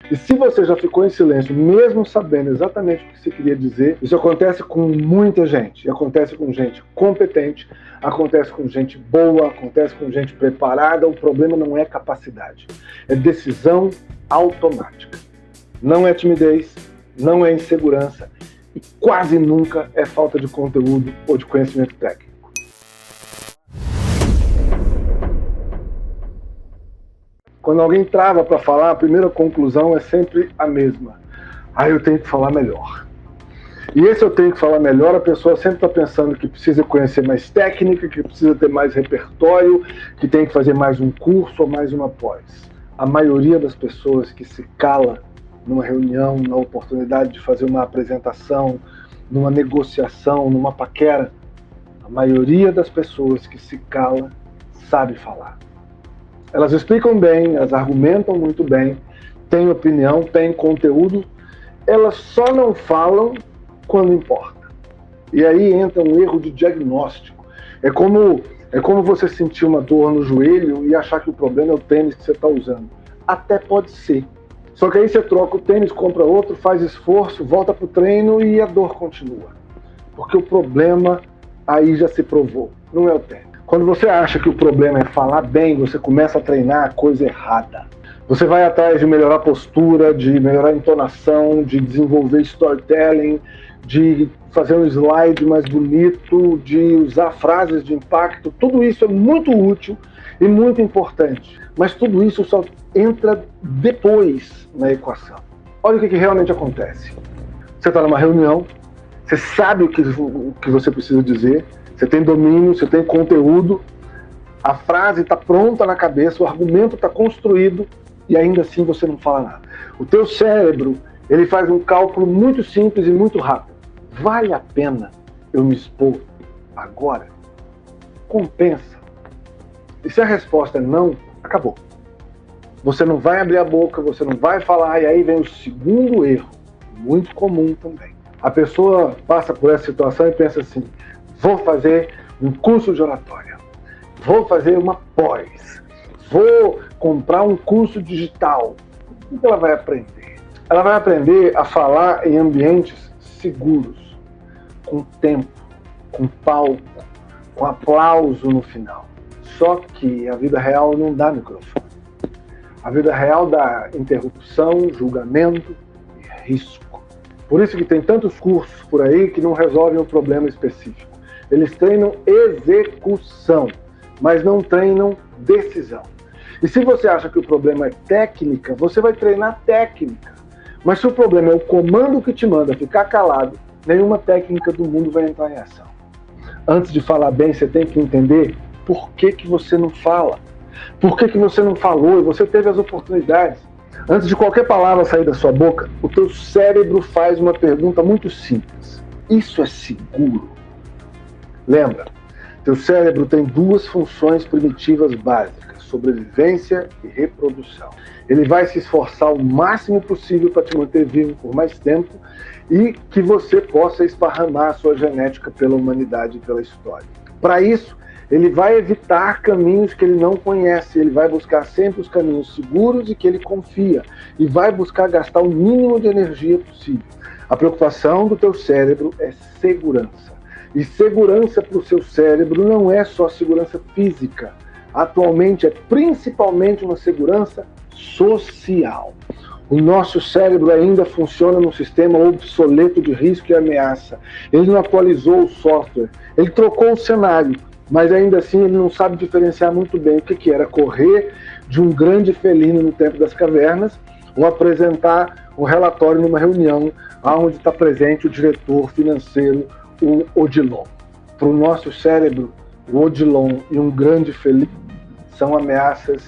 E se você já ficou em silêncio, mesmo sabendo exatamente o que você queria dizer, isso acontece com muita gente. E acontece com gente competente, acontece com gente boa, acontece com gente preparada. O problema não é capacidade, é decisão automática. Não é timidez, não é insegurança e quase nunca é falta de conteúdo ou de conhecimento técnico. Quando alguém trava para falar, a primeira conclusão é sempre a mesma. Eu tenho que falar melhor. E esse eu tenho que falar melhor, a pessoa sempre está pensando que precisa conhecer mais técnica, que precisa ter mais repertório, que tem que fazer mais um curso ou mais uma pós. A maioria das pessoas que se cala numa reunião, na oportunidade de fazer uma apresentação, numa negociação, numa paquera, a maioria das pessoas que se cala sabe falar. Elas explicam bem, elas argumentam muito bem, têm opinião, têm conteúdo, elas só não falam quando importa. E aí entra um erro de diagnóstico. É como você sentir uma dor no joelho e achar que o problema é o tênis que você está usando. Até pode ser. Só que aí você troca o tênis, compra outro, faz esforço, volta para o treino e a dor continua. Porque o problema aí já se provou, não é o tênis. Quando você acha que o problema é falar bem, você começa a treinar a coisa errada. Você vai atrás de melhorar a postura, de melhorar a entonação, de desenvolver storytelling, de fazer um slide mais bonito, de usar frases de impacto. Tudo isso é muito útil e muito importante. Mas tudo isso só entra depois na equação. Olha o que realmente acontece. Você está numa reunião, você sabe o que você precisa dizer, você tem domínio, você tem conteúdo, a frase está pronta na cabeça, o argumento está construído e ainda assim você não fala nada. O teu cérebro, ele faz um cálculo muito simples e muito rápido. Vale a pena eu me expor agora? Compensa? E se a resposta é não, acabou. Você não vai abrir a boca, você não vai falar, e aí vem o segundo erro, muito comum também. A pessoa passa por essa situação e pensa assim: vou fazer um curso de oratória, vou fazer uma pós, vou comprar um curso digital. O que ela vai aprender? Ela vai aprender a falar em ambientes seguros, com tempo, com palco, com aplauso no final. Só que a vida real não dá microfone. A vida real dá interrupção, julgamento e risco. Por isso que tem tantos cursos por aí que não resolvem um problema específico. Eles treinam execução, mas não treinam decisão. E se você acha que o problema é técnica, você vai treinar técnica. Mas se o problema é o comando que te manda ficar calado, nenhuma técnica do mundo vai entrar em ação. Antes de falar bem, você tem que entender por que você não fala. Por que você não falou e você teve as oportunidades. Antes de qualquer palavra sair da sua boca, o teu cérebro faz uma pergunta muito simples. Isso é seguro? Lembra, teu cérebro tem duas funções primitivas básicas, sobrevivência e reprodução. Ele vai se esforçar o máximo possível para te manter vivo por mais tempo e que você possa esparramar a sua genética pela humanidade e pela história. Para isso, ele vai evitar caminhos que ele não conhece, ele vai buscar sempre os caminhos seguros e que ele confia, e vai buscar gastar o mínimo de energia possível. A preocupação do teu cérebro é segurança. E segurança para o seu cérebro não é só segurança física. Atualmente é principalmente uma segurança social. O nosso cérebro ainda funciona num sistema obsoleto de risco e ameaça. Ele não atualizou o software, ele trocou o cenário, mas ainda assim ele não sabe diferenciar muito bem o que era correr de um grande felino no tempo das cavernas ou apresentar um relatório numa reunião onde está presente o diretor financeiro, o Odilon. Para o nosso cérebro, o Odilon e um grande felino são ameaças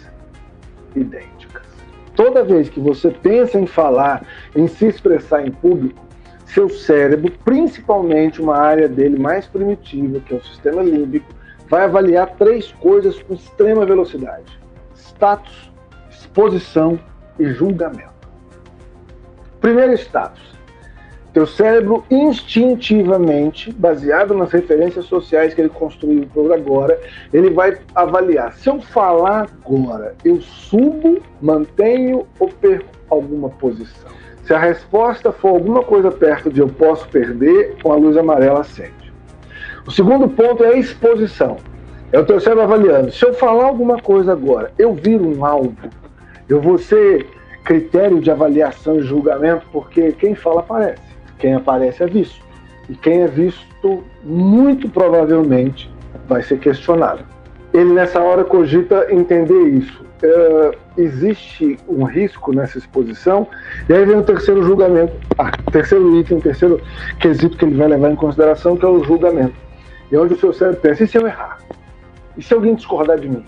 idênticas. Toda vez que você pensa em falar, em se expressar em público, seu cérebro, principalmente uma área dele mais primitiva, que é o sistema límbico, vai avaliar três coisas com extrema velocidade: status, exposição e julgamento. Primeiro status. Teu cérebro instintivamente, baseado nas referências sociais que ele construiu por agora, ele vai avaliar: se eu falar agora, eu subo, mantenho ou perco alguma posição. Se a resposta for alguma coisa perto de eu posso perder, com a luz amarela acende. O segundo ponto é a exposição. É o teu cérebro avaliando. Se eu falar alguma coisa agora, eu viro um alvo, eu vou ser critério de avaliação e julgamento, porque quem fala aparece. Quem aparece é visto. E quem é visto, muito provavelmente, vai ser questionado. Ele, nessa hora, cogita entender isso. Existe um risco nessa exposição, e aí vem o terceiro julgamento, terceiro item, terceiro quesito que ele vai levar em consideração, que é o julgamento. E onde o seu cérebro pensa, e se eu errar? E se alguém discordar de mim?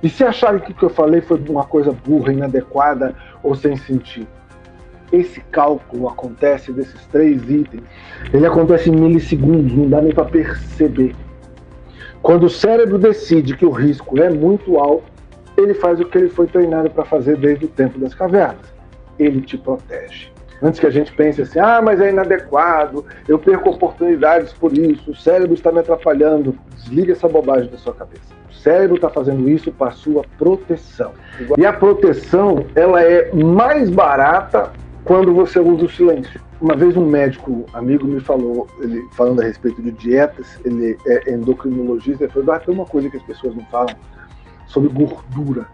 E se achar que o que eu falei foi uma coisa burra, inadequada ou sem sentido? Esse cálculo acontece desses três itens, ele acontece em milissegundos, não dá nem para perceber. Quando o cérebro decide que o risco é muito alto, ele faz o que ele foi treinado para fazer desde o tempo das cavernas. Ele te protege. Antes que a gente pense assim, mas é inadequado, eu perco oportunidades por isso, o cérebro está me atrapalhando. Desliga essa bobagem da sua cabeça. O cérebro está fazendo isso para a sua proteção. E a proteção, ela é mais barata quando você usa o silêncio. Uma vez um médico amigo me falou, ele falando a respeito de dietas, ele é endocrinologista, ele falou, tem uma coisa que as pessoas não falam sobre gordura,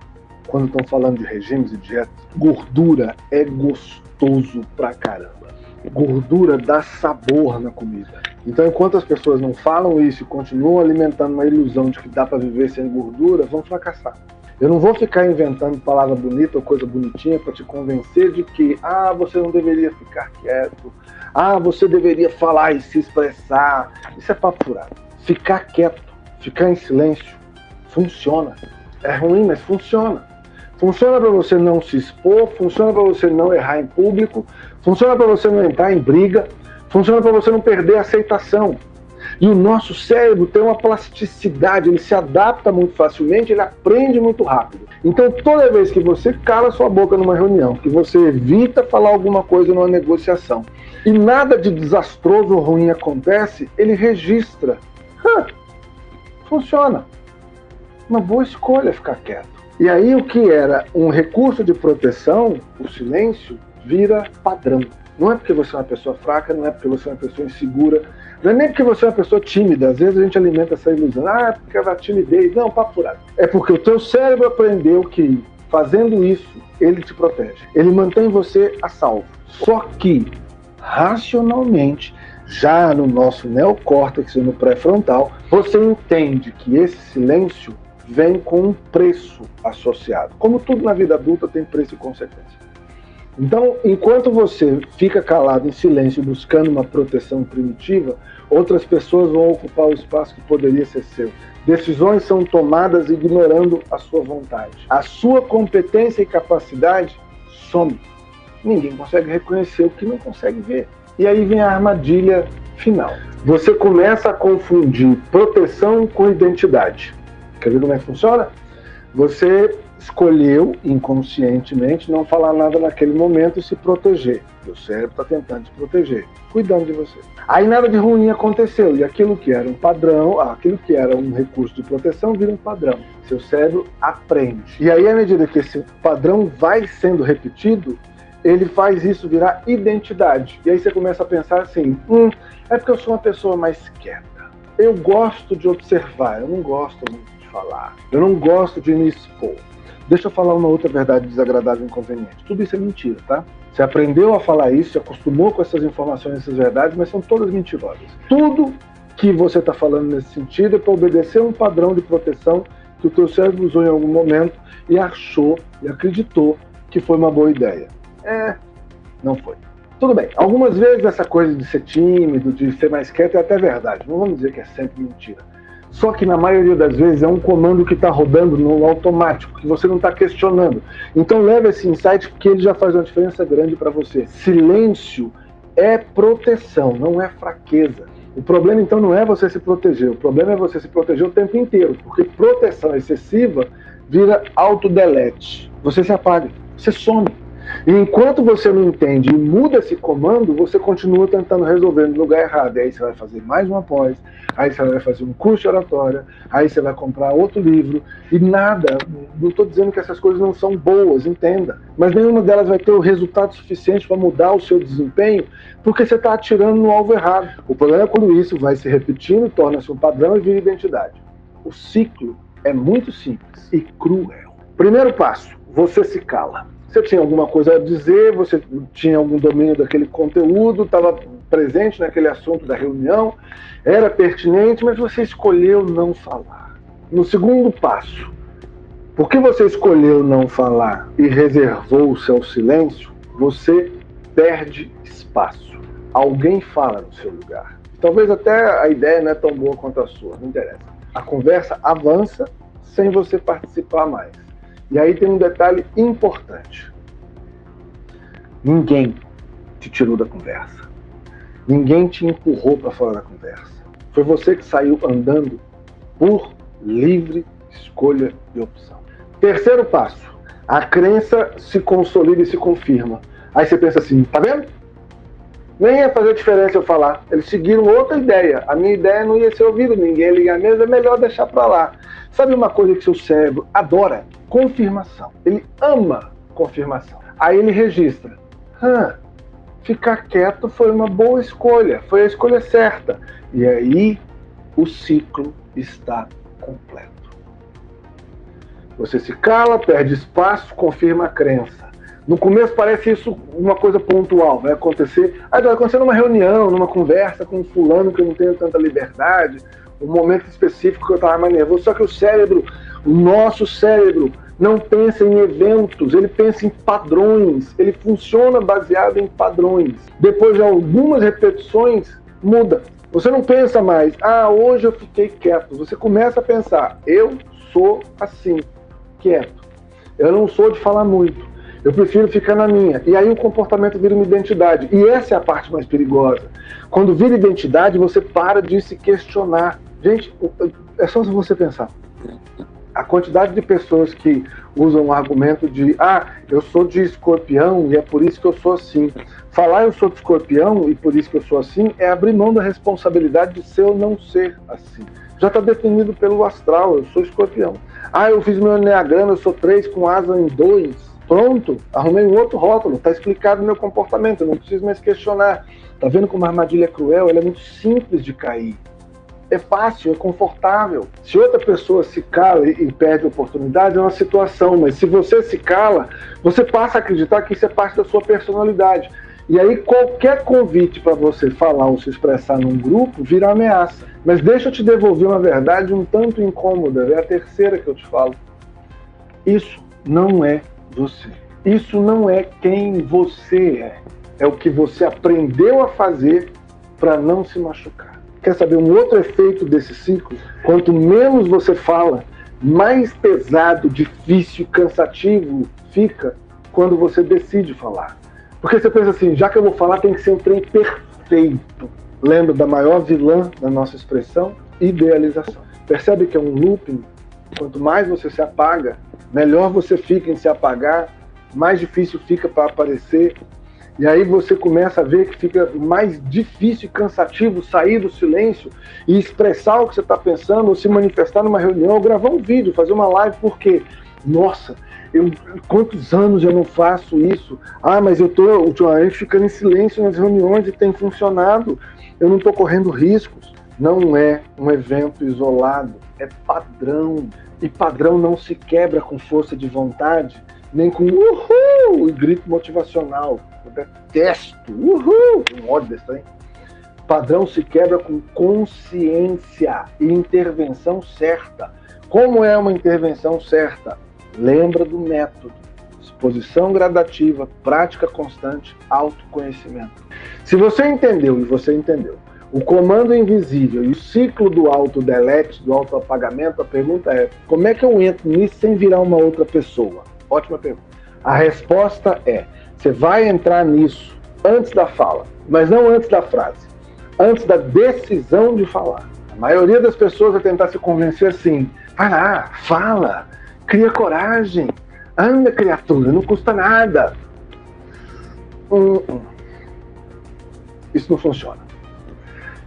quando estão falando de regimes e dietas. Gordura é gostoso pra caramba. Gordura dá sabor na comida. Então, enquanto as pessoas não falam isso e continuam alimentando uma ilusão de que dá para viver sem gordura, vão fracassar. Eu não vou ficar inventando palavra bonita ou coisa bonitinha para te convencer de que você não deveria ficar quieto, você deveria falar e se expressar. Isso é papo furado. Ficar quieto, ficar em silêncio, funciona. É ruim, mas funciona. Funciona para você não se expor, funciona para você não errar em público, funciona para você não entrar em briga, funciona para você não perder a aceitação. E o nosso cérebro tem uma plasticidade, ele se adapta muito facilmente, ele aprende muito rápido. Então, toda vez que você cala sua boca numa reunião, que você evita falar alguma coisa numa negociação, e nada de desastroso ou ruim acontece, ele registra. Funciona. Uma boa escolha ficar quieto. E aí o que era um recurso de proteção, o silêncio, vira padrão. Não é porque você é uma pessoa fraca, não é porque você é uma pessoa insegura, não é nem porque você é uma pessoa tímida. Às vezes a gente alimenta essa ilusão. É porque é a timidez. Não, papo furado. É porque o teu cérebro aprendeu que, fazendo isso, ele te protege. Ele mantém você a salvo. Só que, racionalmente, já no nosso neocórtex e no pré-frontal, você entende que esse silêncio vem com um preço associado. Como tudo na vida adulta tem preço e consequência. Então, enquanto você fica calado em silêncio buscando uma proteção primitiva, outras pessoas vão ocupar o espaço que poderia ser seu. Decisões são tomadas ignorando a sua vontade. A sua competência e capacidade some. Ninguém consegue reconhecer o que não consegue ver. E aí vem a armadilha final. Você começa a confundir proteção com identidade. Quer ver como é que funciona? Você escolheu inconscientemente não falar nada naquele momento e se proteger. O cérebro está tentando te proteger, cuidando de você. Aí nada de ruim aconteceu, e aquilo que era um padrão, aquilo que era um recurso de proteção vira um padrão. Seu cérebro aprende. E aí, à medida que esse padrão vai sendo repetido, ele faz isso virar identidade. E aí você começa a pensar assim, é porque eu sou uma pessoa mais quieta. Eu gosto de observar, eu não gosto muito de falar. Eu não gosto de me expor. Deixa eu falar uma outra verdade desagradável e inconveniente. Tudo isso é mentira, tá? Você aprendeu a falar isso, se acostumou com essas informações, essas verdades, mas são todas mentirosas. Tudo que você está falando nesse sentido é para obedecer um padrão de proteção que o teu cérebro usou em algum momento e achou e acreditou que foi uma boa ideia. Não foi. Tudo bem, algumas vezes essa coisa de ser tímido, de ser mais quieto é até verdade. Não vamos dizer que é sempre mentira. Só que na maioria das vezes é um comando que está rodando no automático, que você não está questionando. Então leva esse insight porque ele já faz uma diferença grande para você. Silêncio é proteção, não é fraqueza. O problema então não é você se proteger, o problema é você se proteger o tempo inteiro, porque proteção excessiva vira autodelete. Você se apaga, você some. E enquanto você não entende e muda esse comando, você continua tentando resolver no lugar errado. E aí você vai fazer mais uma pós, aí você vai fazer um curso de oratória, aí você vai comprar outro livro, e nada, não estou dizendo que essas coisas não são boas, entenda, mas nenhuma delas vai ter o resultado suficiente para mudar o seu desempenho, porque você está atirando no alvo errado. O problema é quando isso vai se repetindo, torna-se um padrão e vira identidade. O ciclo é muito simples e cruel. Primeiro passo, você se cala. Você tinha alguma coisa a dizer, você tinha algum domínio daquele conteúdo, estava presente naquele assunto da reunião, era pertinente, mas você escolheu não falar. No segundo passo, porque você escolheu não falar e reservou o seu silêncio, você perde espaço. Alguém fala no seu lugar. Talvez até a ideia não é tão boa quanto a sua, não interessa. A conversa avança sem você participar mais. E aí tem um detalhe importante. Ninguém te tirou da conversa. Ninguém te empurrou para fora da conversa. Foi você que saiu andando por livre escolha e opção. Terceiro passo. A crença se consolida e se confirma. Aí você pensa assim, tá vendo? Nem ia fazer diferença eu falar. Eles seguiram outra ideia. A minha ideia não ia ser ouvida, ninguém ia ligar mesmo, é melhor deixar para lá. Sabe uma coisa que seu cérebro adora? Confirmação. Ele ama confirmação. Aí ele registra. Ficar quieto foi uma boa escolha, foi a escolha certa. E aí o ciclo está completo. Você se cala, perde espaço, confirma a crença. No começo parece isso uma coisa pontual, vai acontecer. Aí vai acontecer numa reunião, numa conversa com um fulano que eu não tenho tanta liberdade, um momento específico que eu estava mais nervoso. Só que o nosso cérebro, não pensa em eventos, ele pensa em padrões, ele funciona baseado em padrões. Depois de algumas repetições, muda. Você não pensa mais, hoje eu fiquei quieto. Você começa a pensar, eu sou assim, quieto. Eu não sou de falar muito. Eu prefiro ficar na minha. E aí o comportamento vira uma identidade. E essa é a parte mais perigosa. Quando vira identidade, você para de se questionar. Gente, é só você pensar. A quantidade de pessoas que usam o argumento de eu sou de escorpião e é por isso que eu sou assim. Falar eu sou de escorpião e por isso que eu sou assim é abrir mão da responsabilidade de ser ou não ser assim. Já está definido pelo astral, eu sou escorpião. Eu fiz meu enneagrama, eu sou 3 com asa em 2. Pronto, arrumei um outro rótulo, está explicado o meu comportamento, eu não preciso mais questionar. Está vendo como a armadilha é cruel? Ela é muito simples de cair. É fácil, é confortável. Se outra pessoa se cala e perde a oportunidade, é uma situação, mas se você se cala, você passa a acreditar que isso é parte da sua personalidade. E aí qualquer convite para você falar ou se expressar num grupo vira ameaça. Mas deixa eu te devolver uma verdade um tanto incômoda, é a terceira que eu te falo. Isso não é você. Isso não é quem você é. É o que você aprendeu a fazer para não se machucar. Quer saber um outro efeito desse ciclo? Quanto menos você fala, mais pesado, difícil, cansativo fica quando você decide falar. Porque você pensa assim, já que eu vou falar, tem que ser um trem perfeito. Lembra da maior vilã da nossa expressão? Idealização. Percebe que é um looping? Quanto mais você se apaga, melhor você fica em se apagar, mais difícil fica para aparecer. E aí você começa a ver que fica mais difícil e cansativo sair do silêncio e expressar o que você está pensando, ou se manifestar numa reunião, ou gravar um vídeo, fazer uma live, porque, nossa, quantos anos eu não faço isso? Mas eu estou ultimamente ficando em silêncio nas reuniões e tem funcionado, eu não estou correndo riscos. Não é um evento isolado, é padrão. E padrão não se quebra com força de vontade, nem com uhul e grito motivacional. Eu detesto, uhul, um ódio desse aí. Padrão se quebra com consciência e intervenção certa. Como é uma intervenção certa? Lembra do método. Exposição gradativa, prática constante, autoconhecimento. Se você entendeu, e você entendeu, o comando invisível e o ciclo do auto-delete, do auto-apagamento, a pergunta é, como é que eu entro nisso sem virar uma outra pessoa? Ótima pergunta. A resposta é, você vai entrar nisso antes da fala, mas não antes da frase, antes da decisão de falar. A maioria das pessoas vai tentar se convencer assim, vai lá, fala, cria coragem, anda criatura, não custa nada. Isso não funciona.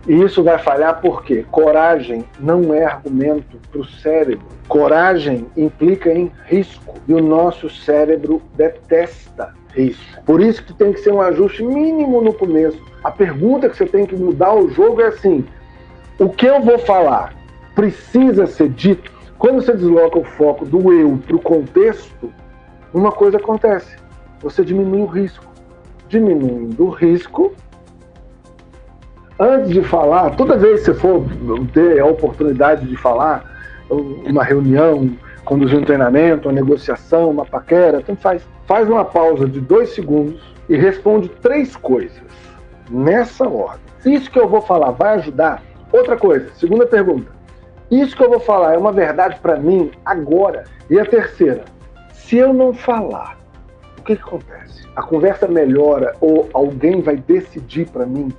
E isso vai falhar porque coragem não é argumento para o cérebro. Coragem implica em risco. E o nosso cérebro detesta risco. Por isso que tem que ser um ajuste mínimo no começo. A pergunta que você tem que mudar o jogo é assim: o que eu vou falar precisa ser dito? Quando você desloca o foco do eu para o contexto, uma coisa acontece. Você diminui o risco. Diminuindo o risco, antes de falar, toda vez que você for ter a oportunidade de falar, uma reunião, conduzir um treinamento, uma negociação, uma paquera, tanto faz uma pausa de 2 segundos e responde 3 coisas, nessa ordem. Se isso que eu vou falar vai ajudar, outra coisa, segunda pergunta, isso que eu vou falar é uma verdade para mim agora? E a terceira, se eu não falar, o que acontece? A conversa melhora ou alguém vai decidir para mim?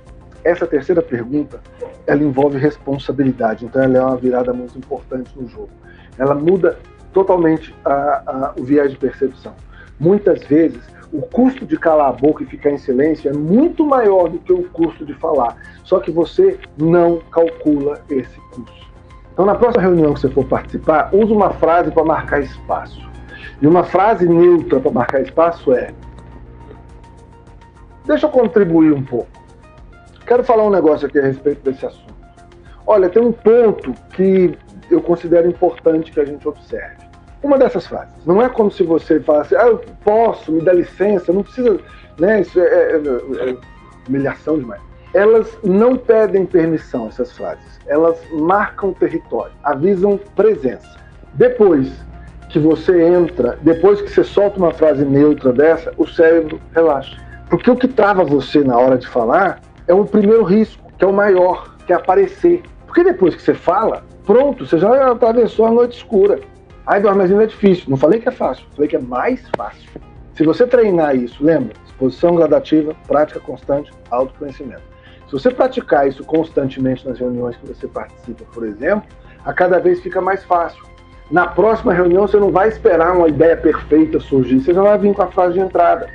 Essa terceira pergunta, ela envolve responsabilidade, então ela é uma virada muito importante no jogo. Ela muda totalmente o viés de percepção. Muitas vezes, o custo de calar a boca e ficar em silêncio é muito maior do que o custo de falar, só que você não calcula esse custo. Então, na próxima reunião que você for participar, use uma frase para marcar espaço. E uma frase neutra para marcar espaço é: deixa eu contribuir um pouco. Quero falar um negócio aqui a respeito desse assunto. Olha, tem um ponto que eu considero importante que a gente observe. Uma dessas frases. Não é como se você falasse: eu posso, me dá licença, não precisa, né? Isso é humilhação demais. Elas não pedem permissão, essas frases. Elas marcam território, avisam presença. Depois que você entra, depois que você solta uma frase neutra dessa, o cérebro relaxa. Porque o que trava você na hora de falar é o primeiro risco, que é o maior, que é aparecer. Porque depois que você fala, pronto, você já atravessou a noite escura. Ai, mas ainda é difícil. Não falei que é fácil, falei que é mais fácil. Se você treinar isso, lembra? Exposição gradativa, prática constante, autoconhecimento. Se você praticar isso constantemente nas reuniões que você participa, por exemplo, a cada vez fica mais fácil. Na próxima reunião você não vai esperar uma ideia perfeita surgir, você já vai vir com a frase de entrada.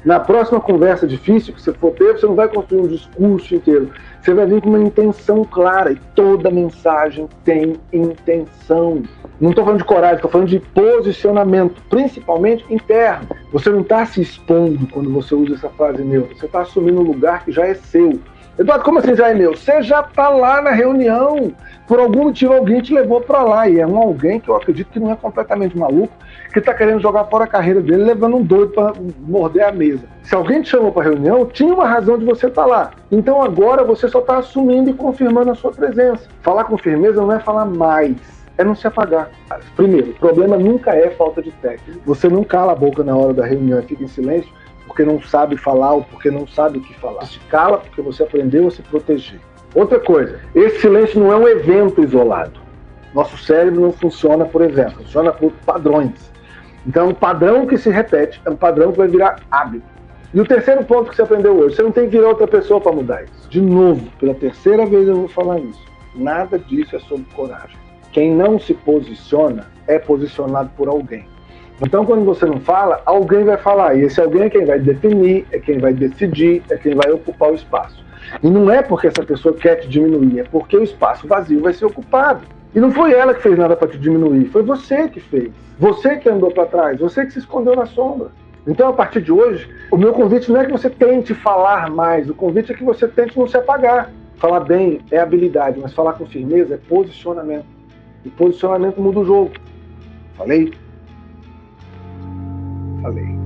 Na próxima conversa difícil que você for ter, você não vai construir um discurso inteiro. Você vai vir com uma intenção clara. E toda mensagem tem intenção. Não estou falando de coragem, estou falando de posicionamento, principalmente interno. Você não está se expondo quando você usa essa frase neutra. Você está assumindo um lugar que já é seu. Eduardo, como assim já é meu? Você já está lá na reunião. Por algum motivo alguém te levou para lá. E é um alguém que eu acredito que não é completamente maluco, que está querendo jogar fora a carreira dele, levando um doido para morder a mesa. Se alguém te chamou para a reunião, tinha uma razão de você estar lá. Então agora você só está assumindo e confirmando a sua presença. Falar com firmeza não é falar mais, é não se apagar. Primeiro, o problema nunca é falta de técnica. Você não cala a boca na hora da reunião e fica em silêncio porque não sabe falar ou porque não sabe o que falar. Se cala porque você aprendeu a se proteger. Outra coisa, esse silêncio não é um evento isolado. Nosso cérebro não funciona por evento, funciona por padrões. Então, um padrão que se repete é um padrão que vai virar hábito. E o terceiro ponto que você aprendeu hoje, você não tem que virar outra pessoa para mudar isso. De novo, pela terceira vez eu vou falar isso. Nada disso é sobre coragem. Quem não se posiciona é posicionado por alguém. Então, quando você não fala, alguém vai falar. E esse alguém é quem vai definir, é quem vai decidir, é quem vai ocupar o espaço. E não é porque essa pessoa quer te diminuir, é porque o espaço vazio vai ser ocupado. E não foi ela que fez nada para te diminuir, foi você que fez. Você que andou para trás, você que se escondeu na sombra. Então, a partir de hoje, o meu convite não é que você tente falar mais, o convite é que você tente não se apagar. Falar bem é habilidade, mas falar com firmeza é posicionamento. E posicionamento muda o jogo. Falei? Falei.